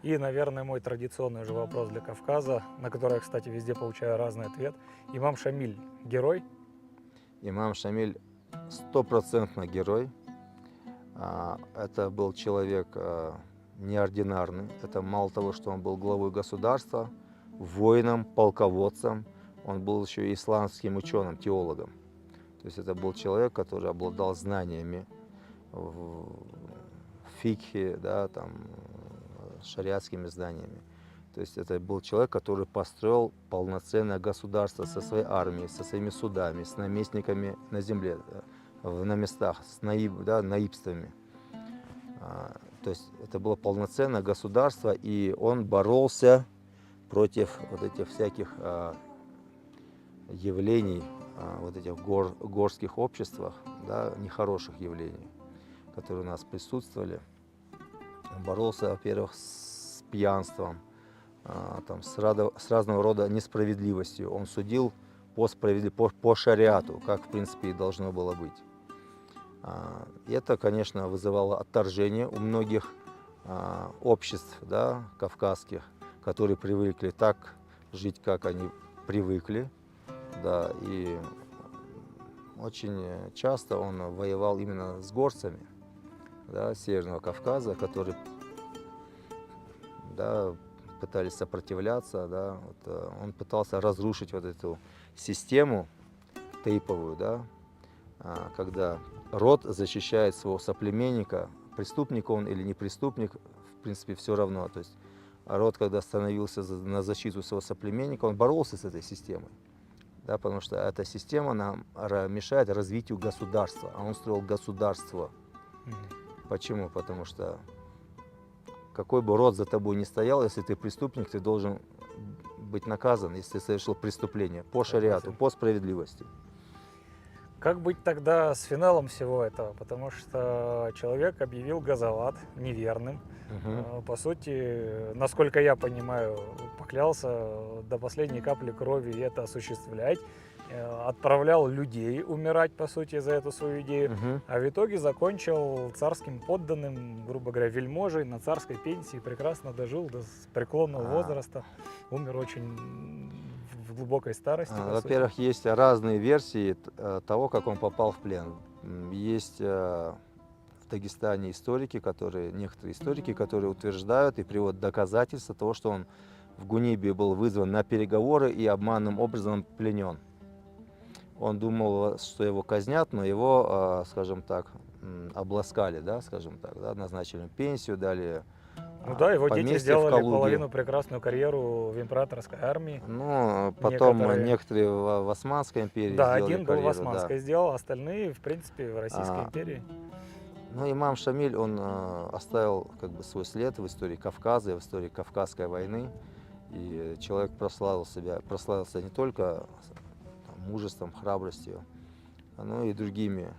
И, наверное, мой традиционный уже вопрос для Кавказа, на который я, кстати, везде получаю разный ответ. Имам Шамиль – герой? Имам Шамиль стопроцентно герой. Это был человек неординарный. Это мало того, что он был главой государства, воином, полководцем, он был еще и исламским ученым, теологом. То есть это был человек, который обладал знаниями в фикхе, да, там, шариатскими знаниями. То есть это был человек, который построил полноценное государство со своей армией, со своими судами, с наместниками на земле, на местах, с наибствами. То есть это было полноценное государство, и он боролся против вот этих всяких явлений, вот этих горских обществах, да, нехороших явлений, которые у нас присутствовали. Он боролся, во-первых, с пьянством, там, с разного рода несправедливостью. Он судил по шариату, как в принципе и должно было быть. И это, конечно, вызывало отторжение у многих обществ, да, кавказских, которые привыкли так жить, как они привыкли. Да, и очень часто он воевал именно с горцами, да, Северного Кавказа, которые, да, пытались сопротивляться. Да, вот, он пытался разрушить вот эту систему тейповую, да, когда род защищает своего соплеменника, преступник он или не преступник, в принципе, все равно. То есть род, когда становился на защиту своего соплеменника, он боролся с этой системой. Да, потому что эта система нам мешает развитию государства, а он строил государство. Почему? Потому что какой бы род за тобой ни стоял, если ты преступник, ты должен быть наказан, если ты совершил преступление по шариату, по справедливости. Как быть тогда с финалом всего этого? Потому что человек объявил Газават неверным. По сути, насколько я понимаю, поклялся до последней капли крови это осуществлять. Отправлял людей умирать, по сути, за эту свою идею. А в итоге закончил царским подданным, грубо говоря, вельможей на царской пенсии. Прекрасно дожил до преклонного возраста. Умер очень в глубокой старости. Во-первых, есть разные версии того, как он попал в плен. Есть в Дагестане некоторые историки, которые утверждают и приводят доказательства того, что он в Гунибе был вызван на переговоры и обманным образом пленен. Он думал, что его казнят, но его, скажем так, обласкали, да, скажем так, да, назначили пенсию, дали Ну да, его дети сделали Калуге. половину прекрасную карьеру в императорской армии. Ну, потом некоторые в Османской империи да, сделали один был карьеру. в Османской сделал, остальные, в принципе, в Российской империи. Ну, имам Шамиль, он оставил как бы свой след в истории Кавказа, в истории Кавказской войны. И человек прославился не только мужеством, храбростью, но и другими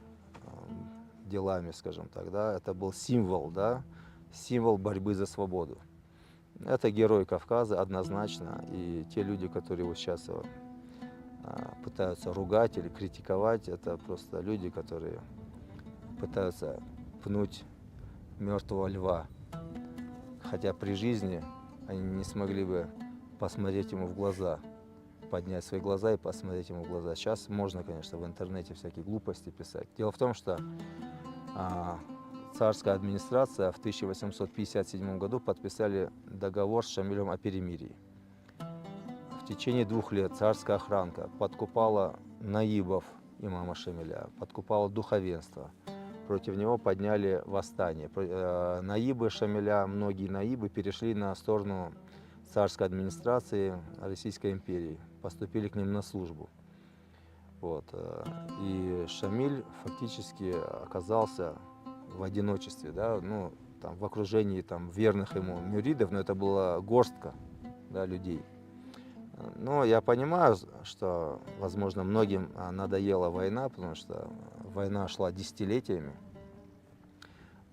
делами, скажем так. Да. Это был символ, да, символ борьбы за свободу. Это герой Кавказа однозначно. И те люди, которые его сейчас пытаются ругать или критиковать, это просто люди, которые пытаются пнуть мертвого льва. Хотя при жизни они не смогли бы посмотреть ему в глаза, поднять свои глаза и посмотреть ему в глаза. Сейчас можно, конечно, в интернете всякие глупости писать. Дело в том, что царская администрация в 1857 году подписали договор с Шамилем о перемирии. В течение 2 лет царская охранка подкупала наибов имама Шамиля, подкупала духовенство. Против него подняли восстание. Наибы Шамиля, многие наибы перешли на сторону царской администрации Российской империи, поступили к ним на службу. Вот. И Шамиль фактически оказался в одиночестве, да, ну, там, в окружении там, верных ему мюридов, но это была горстка, да, людей. Но я понимаю, что, возможно, многим надоела война, потому что война шла десятилетиями,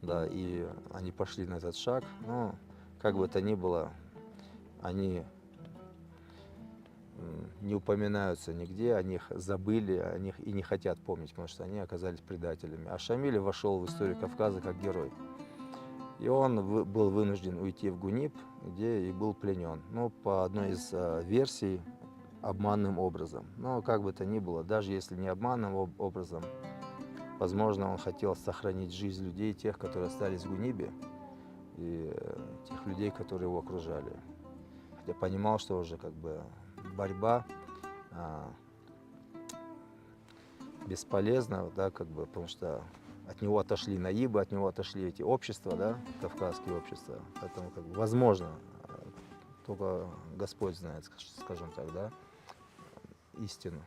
да, и они пошли на этот шаг. Но, как бы то ни было, они не упоминаются нигде, о них забыли, о них и не хотят помнить, потому что они оказались предателями. А Шамиль вошел в историю Кавказа как герой. И он был вынужден уйти в Гунип, где и был пленен. Ну, по одной из версий, обманным образом. Но как бы то ни было, даже если не обманным образом, возможно, он хотел сохранить жизнь людей, тех, которые остались в Гунибе, и тех людей, которые его окружали. Хотя понимал, что уже как бы борьба бесполезна, да, как бы, потому что от него отошли наибы, от него отошли эти общества, да, кавказские общества. Поэтому, как бы, возможно, только Господь знает, скажем так, да, истину.